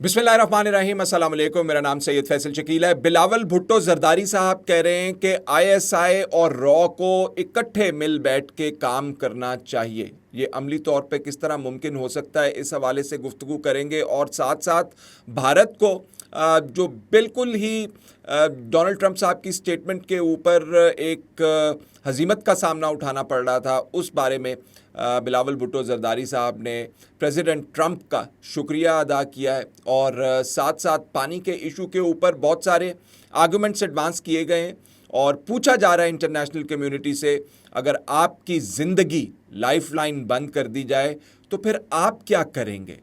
बिस्मिल्लाहिर्रहमानिर्रहीम, अस्सलाम वालेकुम। मेरा नाम सैयद फैसल शकील है। बिलावल भुट्टो जरदारी साहब कह रहे हैं कि आईएसआई और रॉ को इकट्ठे मिल बैठ के काम करना चाहिए। ये अमली तौर पे किस तरह मुमकिन हो सकता है, इस हवाले से गुफ्तगू करेंगे। और साथ साथ भारत को जो बिल्कुल ही डोनाल्ड ट्रंप साहब की स्टेटमेंट के ऊपर एक हजीमत का सामना उठाना पड़ रहा था, उस बारे में बिलावल भुट्टो जरदारी साहब ने प्रेसिडेंट ट्रंप का शुक्रिया अदा किया है। और साथ साथ पानी के इशू के ऊपर बहुत सारे आर्गूमेंट्स एडवांस किए गए हैं और पूछा जा रहा है इंटरनेशनल कम्युनिटी से, अगर आपकी ज़िंदगी लाइफलाइन बंद कर दी जाए तो फिर आप क्या करेंगे।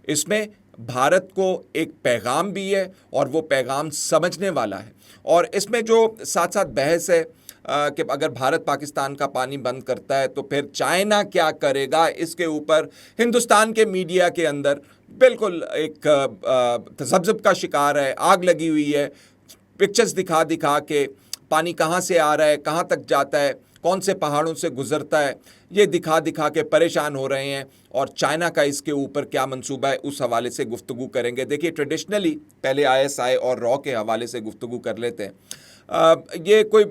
इसमें भारत को एक पैगाम भी है और वो पैगाम समझने वाला है। और इसमें जो साथ साथ बहस है कि अगर भारत पाकिस्तान का पानी बंद करता है तो फिर चाइना क्या करेगा, इसके ऊपर हिंदुस्तान के मीडिया के अंदर बिल्कुल एक तज़ब्ज़ुब का शिकार है। आग लगी हुई है, पिक्चर्स दिखा दिखा के पानी कहाँ से आ रहा है, कहाँ तक जाता है, कौन से पहाड़ों से गुजरता है, ये दिखा दिखा के परेशान हो रहे हैं। और चाइना का इसके ऊपर क्या मंसूबा है, उस हवाले से गुफ्तगू करेंगे। देखिए, ट्रेडिशनली पहले आईएसआई और रॉ के हवाले से गुफ्तगू कर लेते हैं। ये कोई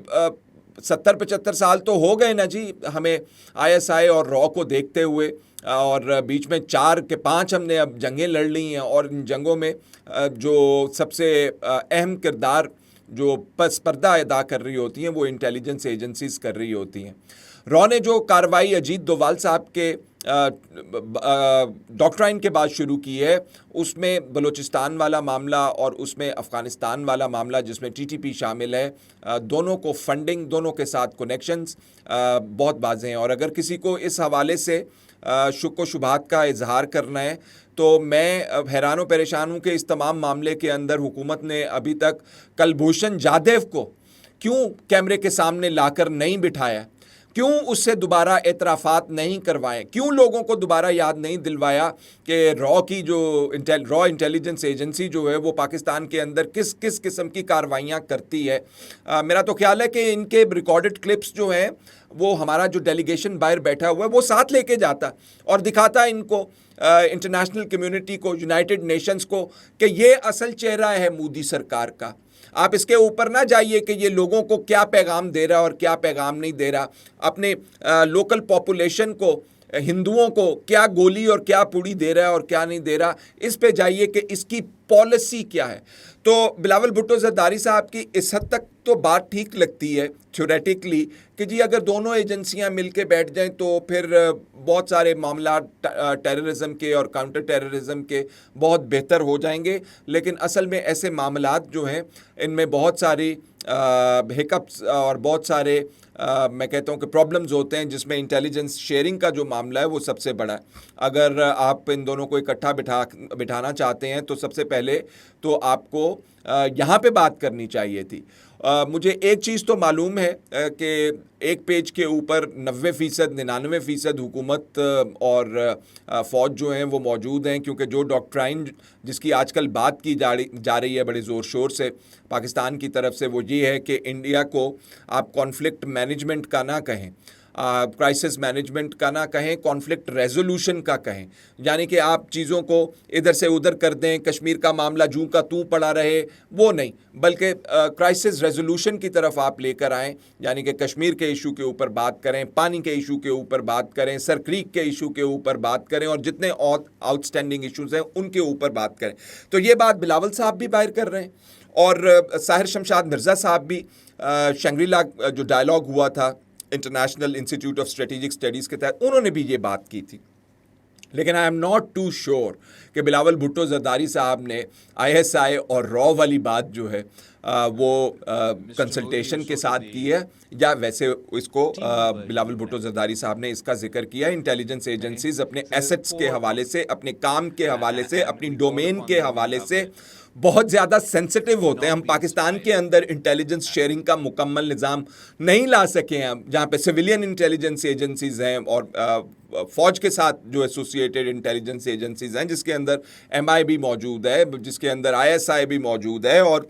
70-75 साल तो हो गए ना जी हमें आईएसआई और रॉ को देखते हुए, और बीच में 4 के 5 हमने अब जंगें लड़ ली हैं। और इन जंगों में जो सबसे अहम किरदार जो पर्दा अदा कर रही होती हैं वो इंटेलिजेंस एजेंसीज कर रही होती हैं। रॉ ने जो कार्रवाई अजीत डोभाल साहब के डॉक्ट्राइन के बाद शुरू की है, उसमें बलूचिस्तान वाला मामला और उसमें अफ़गानिस्तान वाला मामला जिसमें टीटीपी शामिल है, दोनों को फंडिंग, दोनों के साथ कनेक्शंस बहुत वाज़ेह हैं। और अगर किसी को इस हवाले से शुक व शुबहात का इजहार करना है तो मैं हैरान व परेशान हूँ कि इस तमाम मामले के अंदर हुकूमत ने अभी तक कुलभूषण जाधव को क्यों कैमरे के सामने लाकर नहीं बिठाया, क्यों उससे दोबारा एतराफ़ात नहीं करवाएं, क्यों लोगों को दोबारा याद नहीं दिलवाया कि रॉ की जो रॉ इंटेलिजेंस एजेंसी जो है वो पाकिस्तान के अंदर किस किस किस्म की कार्रवाइयाँ करती है। मेरा तो ख्याल है कि इनके रिकॉर्डेड क्लिप्स जो हैं वो हमारा जो डेलीगेशन बाहर बैठा हुआ है वो साथ लेके जाता और दिखाता इनको, इंटरनेशनल कम्युनिटी को, यूनाइटेड नेशंस को, कि ये असल चेहरा है मोदी सरकार का। आप इसके ऊपर ना जाइए कि ये लोगों को क्या पैगाम दे रहा है और क्या पैगाम नहीं दे रहा, अपने लोकल पॉपुलेशन को, हिंदुओं को क्या गोली और क्या पुड़ी दे रहा है और क्या नहीं दे रहा, इस पे जाइए कि इसकी पॉलिसी क्या है। तो बिलावल भुट्टो जरदारी साहब की इस हद तक तो बात ठीक लगती है थ्योरेटिकली कि जी अगर दोनों एजेंसियां मिलके बैठ जाएं तो फिर बहुत सारे मामला टेररिज्म के और काउंटर टेररिज्म के बहुत बेहतर हो जाएंगे। लेकिन असल में ऐसे मामलात जो हैं इनमें बहुत सारी हिकअप्स और बहुत सारे मैं कहता हूँ कि प्रॉब्लम्स होते हैं, जिसमें इंटेलिजेंस शेयरिंग का जो मामला है वो सबसे बड़ा है। अगर आप इन दोनों को इकट्ठा बिठाना चाहते हैं तो सबसे पहले तो आपको यहाँ पे बात करनी चाहिए थी। मुझे एक चीज़ तो मालूम है कि एक पेज के ऊपर 90%, 99% हुकूमत और फ़ौज जो हैं वो मौजूद हैं, क्योंकि जो डॉक्ट्राइन जिसकी आजकल बात की जा रही है बड़े ज़ोर शोर से पाकिस्तान की तरफ से, वो ये है कि इंडिया को आप कॉन्फ्लिक्ट मैनेजमेंट का ना कहें, क्राइसिस मैनेजमेंट का ना कहें, कॉन्फ्लिक्ट रेजोल्यूशन का कहें। यानी कि आप चीज़ों को इधर से उधर कर दें, कश्मीर का मामला जूं का तूं पड़ा रहे, वो नहीं, बल्कि क्राइसिस रेजोल्यूशन की तरफ आप लेकर आएँ। यानी कि कश्मीर के इशू के ऊपर बात करें, पानी के इशू के ऊपर बात करें, सर क्रीक के इशू के ऊपर बात करें और जितने और आउटस्टैंडिंग इशूज़ हैं उनके ऊपर बात करें। तो ये बात बिलावल साहब भी बाहर कर रहे हैं और साहिर शमशाद मिर्ज़ा साहब भी शंग्रीला जो डायलॉग हुआ था International Institute of Strategic Studies के तहत, उन्होंने भी ये बात की थी। लेकिन I am not too sure कि बिलावल भुट्टो जरदारी साहब ने आईएसआई और रॉ वाली बात जो है वो कंसल्टेशन के साथ की है, या वैसे इसको बिलावल भुट्टो जरदारी साहब ने इसका जिक्र किया। इंटेलिजेंस एजेंसीज अपने एसेट्स के हवाले से, अपने काम के हवाले से, अपनी डोमेन के हवाले से बहुत ज़्यादा सेंसिटिव होते हैं। हम पाकिस्तान के अंदर इंटेलिजेंस शेयरिंग का मुकम्मल निज़ाम नहीं ला सके हैं, जहाँ पे सिविलियन इंटेलिजेंस एजेंसीज़ हैं और फ़ौज के साथ जो एसोसिएटेड इंटेलिजेंस एजेंसीज़ हैं, जिसके अंदर एमआई भी मौजूद है, जिसके अंदर आईएसआई भी मौजूद है और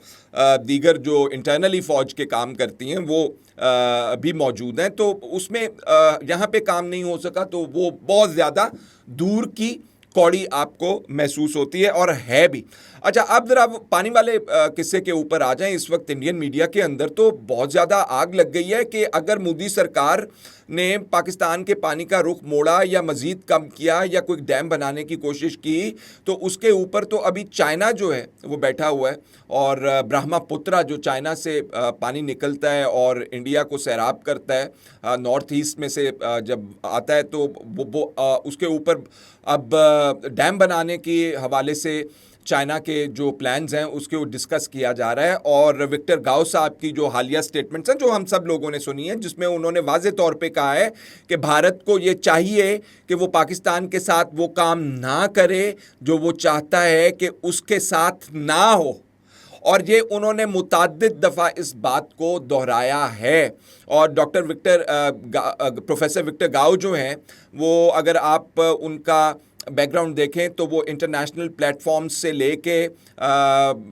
दीगर जो इंटरनली फ़ौज के काम करती हैं वो भी मौजूद हैं। तो उसमें यहाँ पे काम नहीं हो सका, तो वो बहुत ज़्यादा दूर की कौड़ी आपको महसूस होती है, और है भी। अच्छा, अब जरा पानी वाले किस्से के ऊपर आ जाएं। इस वक्त इंडियन मीडिया के अंदर तो बहुत ज़्यादा आग लग गई है कि अगर मोदी सरकार ने पाकिस्तान के पानी का रुख मोड़ा या मज़ीद कम किया या कोई डैम बनाने की कोशिश की, तो उसके ऊपर तो अभी चाइना जो है वो बैठा हुआ है, और ब्रह्मपुत्रा जो चाइना से पानी निकलता है और इंडिया को सैराब करता है, नॉर्थ ईस्ट में से जब आता है, तो वो उसके ऊपर अब डैम बनाने के हवाले से चाइना के जो प्लान्स हैं उसके डिस्कस किया जा रहा है। और विक्टर गाओ साहब की जो हालिया स्टेटमेंट्स हैं जो हम सब लोगों ने सुनी है, जिसमें उन्होंने वाज़े तौर पे कहा है कि भारत को ये चाहिए कि वो पाकिस्तान के साथ वो काम ना करे जो वो चाहता है कि उसके साथ ना हो, और ये उन्होंने मुताद्दिद दफ़ा इस बात को दोहराया है। और प्रोफेसर विक्टर गाओ जो हैं, वो अगर आप उनका बैकग्राउंड देखें तो वो इंटरनेशनल प्लेटफॉर्म्स से लेके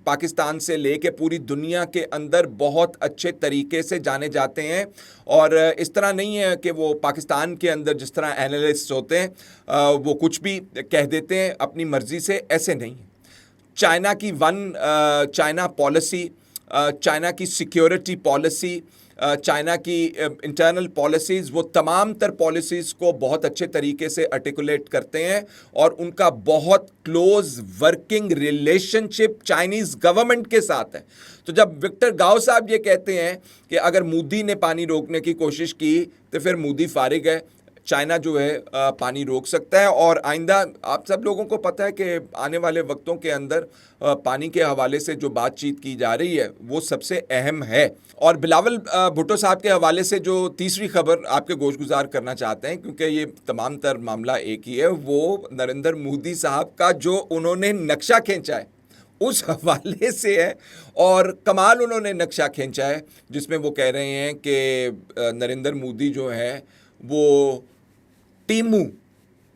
पाकिस्तान से लेके पूरी दुनिया के अंदर बहुत अच्छे तरीके से जाने जाते हैं। और इस तरह नहीं है कि वो पाकिस्तान के अंदर जिस तरह एनालिस्ट होते हैं वो कुछ भी कह देते हैं अपनी मर्ज़ी से, ऐसे नहीं है। चाइना की चाइना पॉलिसी, चाइना की सिक्योरिटी पॉलिसी, चाइना की इंटरनल पॉलिसीज़, वो तमाम तर पॉलिसीज़ को बहुत अच्छे तरीके से आर्टिकुलेट करते हैं, और उनका बहुत close working relationship Chinese government के साथ है। तो जब विक्टर गाओ साहब ये कहते हैं कि अगर मोदी ने पानी रोकने की कोशिश की तो फिर मोदी फारिग है, चाइना जो है पानी रोक सकता है। और आइंदा आप सब लोगों को पता है कि आने वाले वक्तों के अंदर पानी के हवाले से जो बातचीत की जा रही है वो सबसे अहम है। और बिलावल भुट्टो साहब के हवाले से जो तीसरी खबर आपके गोशगुजार करना चाहते हैं, क्योंकि ये तमाम तर मामला एक ही है, वो नरेंद्र मोदी साहब का जो उन्होंने नक्शा खींचा है उस हवाले से है। और कमाल उन्होंने नक्शा खींचा है जिसमें वो कह रहे हैं कि नरेंद्र मोदी जो है वो टीमू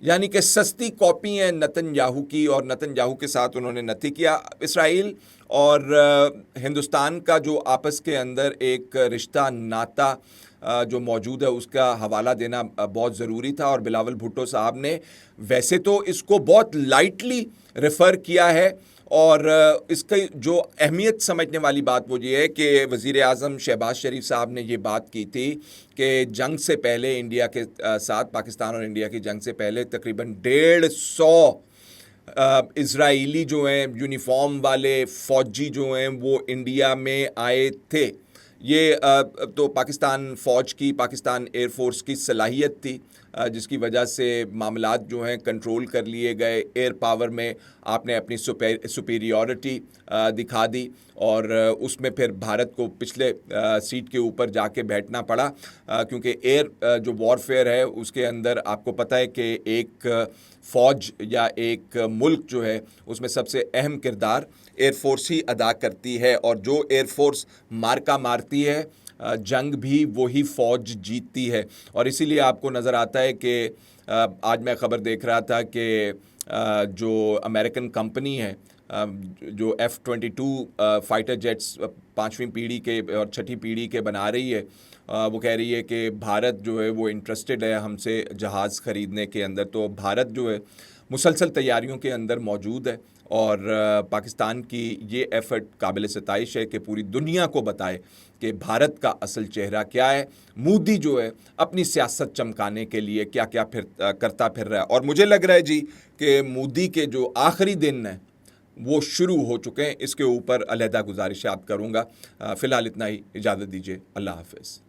यानी कि सस्ती कॉपी है नेतन्याहू की, और नेतन्याहू के साथ उन्होंने नथी किया। इसराइल और हिंदुस्तान का जो आपस के अंदर एक रिश्ता नाता जो मौजूद है उसका हवाला देना बहुत ज़रूरी था। और बिलावल भुट्टो साहब ने वैसे तो इसको बहुत लाइटली रेफ़र किया है, और इसकी जो अहमियत समझने वाली बात वो ये है कि वज़ीर आज़म शहबाज शरीफ साहब ने ये बात की थी कि जंग से पहले इंडिया के साथ, पाकिस्तान और इंडिया की जंग से पहले तकरीबन 150 इज़राइली जो हैं यूनिफॉर्म वाले फ़ौजी जो हैं वो इंडिया में आए थे। ये तो पाकिस्तान फ़ौज की, पाकिस्तान एयरफोर्स की सलाहियत थी जिसकी वजह से मामलात जो हैं कंट्रोल कर लिए गए। एयर पावर में आपने अपनी सुपीरियॉरिटी दिखा दी, और उसमें फिर भारत को पिछले सीट के ऊपर जाके बैठना पड़ा, क्योंकि एयर जो वॉरफेयर है उसके अंदर आपको पता है कि एक फ़ौज या एक मुल्क जो है उसमें सबसे अहम किरदार एयरफोर्स ही अदा करती है, और जो एयरफोर्स मार्का मारती है जंग भी वही फ़ौज जीतती है। और इसीलिए आपको नज़र आता है कि आज मैं ख़बर देख रहा था कि जो अमेरिकन कंपनी है जो F-22 फाइटर जेट्स 5वीं पीढ़ी के और 6ठी पीढ़ी के बना रही है, वो कह रही है कि भारत जो है वो इंटरेस्टेड है हमसे जहाज़ ख़रीदने के अंदर। तो भारत जो है मुसलसल तैयारियों के अंदर मौजूद है, और पाकिस्तान की ये एफ़र्ट काबिल सताइश है कि पूरी दुनिया को बताए कि भारत का असल चेहरा क्या है। मोदी जो है अपनी सियासत चमकाने के लिए क्या क्या करता फिर रहा है, और मुझे लग रहा है जी कि मोदी के जो आखिरी दिन हैं वो शुरू हो चुके हैं। इसके ऊपर अलहदा गुजारिशात करूँगा। फ़िलहाल इतना ही, इजाज़त दीजिए, अल्लाह हाफ़िज़।